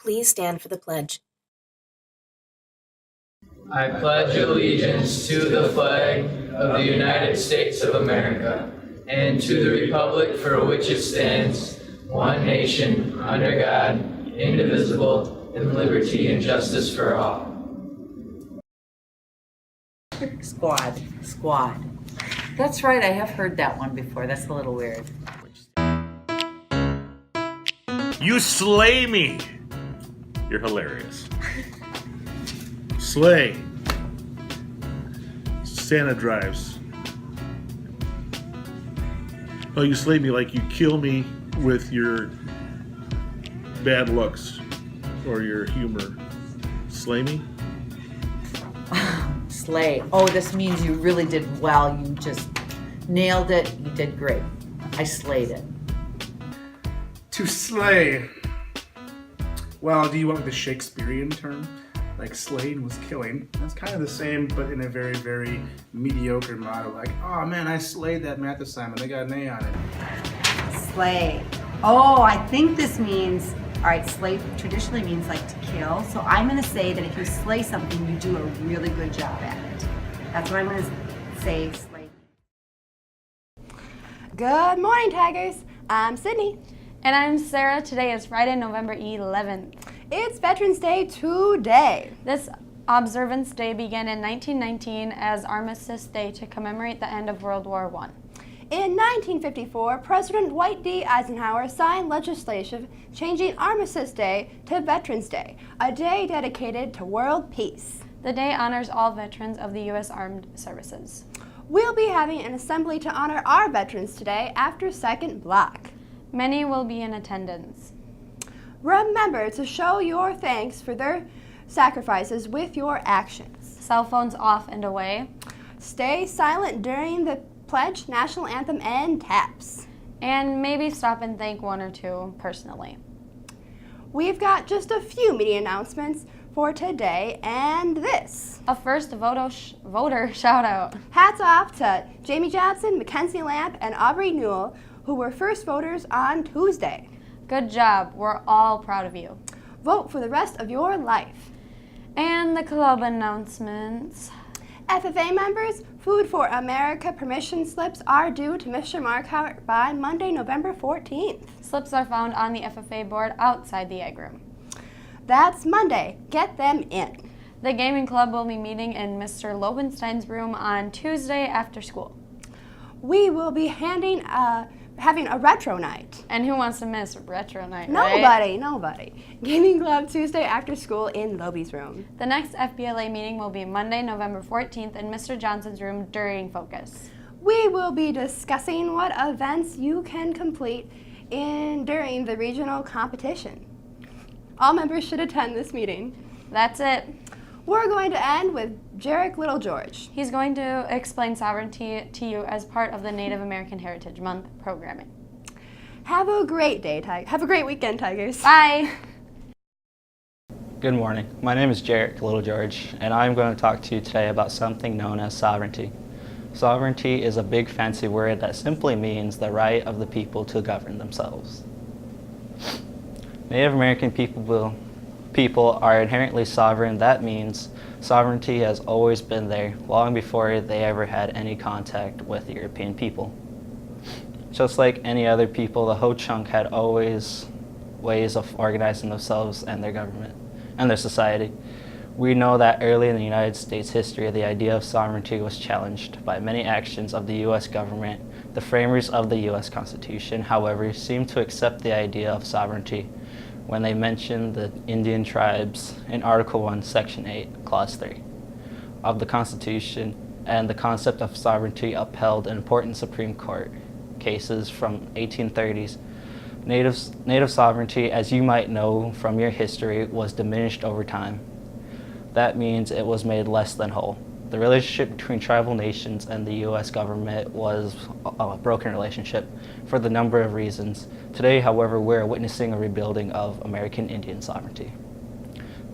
Please stand for the pledge. I pledge allegiance to the flag of the United States of America and to the republic for which it stands, one nation, under God, indivisible, with liberty and justice for all. Squad. That's right, I have heard that one before. That's a little weird. You slay me. You're hilarious. Slay. Santa drives. Oh, you slay me like you kill me with your bad looks or your humor. Slay me? Slay. Oh, this means you really did well. You just nailed it. You did great. I slayed it. To slay. Well, do you want the Shakespearean term? Like slaying was killing. That's kind of the same, but in a very, very mediocre motto. Like, oh man, I slayed that math assignment. I got an A on it. Slay. Oh, I think this means, all right, slay traditionally means like to kill. So I'm going to say that if you slay something, you do a really good job at it. That's what I'm going to say, slay. Good morning, Tigers. I'm Sydney. And I'm Sarah. Today is Friday, November 11th. It's Veterans Day today. This observance day began in 1919 as Armistice Day to commemorate the end of World War I. In 1954, President Dwight D. Eisenhower signed legislation changing Armistice Day to Veterans Day, a day dedicated to world peace. The day honors all veterans of the U.S. Armed Services. We'll be having an assembly to honor our veterans today after second block. Many will be in attendance. Remember to show your thanks for their sacrifices with your actions. Cell phones off and away. Stay silent during the pledge, national anthem, and taps. And maybe stop and thank one or two personally. We've got just a few media announcements for today and this. A first voter shout out. Hats off to Jamie Johnson, Mackenzie Lamp, and Aubrey Newell, who were first voters on Tuesday. Good job. We're all proud of you. Vote for the rest of your life. And the club announcements. FFA members, Food for America permission slips are due to Mr. Markhart by Monday, November 14th. Slips are found on the FFA board outside the egg room. That's Monday. Get them in. The gaming club will be meeting in Mr. Lobenstein's room on Tuesday after school. We will be having a retro night. And who wants to miss retro night, right? Nobody. Gaming club Tuesday after school in Loby's room. The next FBLA meeting will be Monday, November 14th in Mr. Johnson's room during Focus. We will be discussing what events you can complete during the regional competition. All members should attend this meeting. That's it. We're going to end with Jarek Little George. He's going to explain sovereignty to you as part of the Native American Heritage Month programming. Have a great day, Have a great weekend, Tigers. Bye. Good morning. My name is Jarek Little George, and I'm going to talk to you today about something known as sovereignty. Sovereignty is a big fancy word that simply means the right of the people to govern themselves. Native American people are inherently sovereign. That means sovereignty has always been there, long before they ever had any contact with European people. Just like any other people, the Ho-Chunk had always ways of organizing themselves and their government and their society. We know that early in the United States history, the idea of sovereignty was challenged by many actions of the U.S. government. The framers of the U.S. Constitution, however, seemed to accept the idea of sovereignty when they mentioned the Indian tribes in Article 1, Section 8, Clause 3 of the Constitution, and the concept of sovereignty upheld in important Supreme Court cases from 1830s. Native sovereignty, as you might know from your history, was diminished over time. That means it was made less than whole. The relationship between tribal nations and the U.S. government was a broken relationship for the number of reasons. Today, however, we're witnessing a rebuilding of American Indian sovereignty.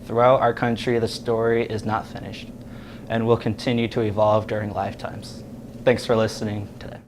Throughout our country, the story is not finished and will continue to evolve during lifetimes. Thanks for listening today.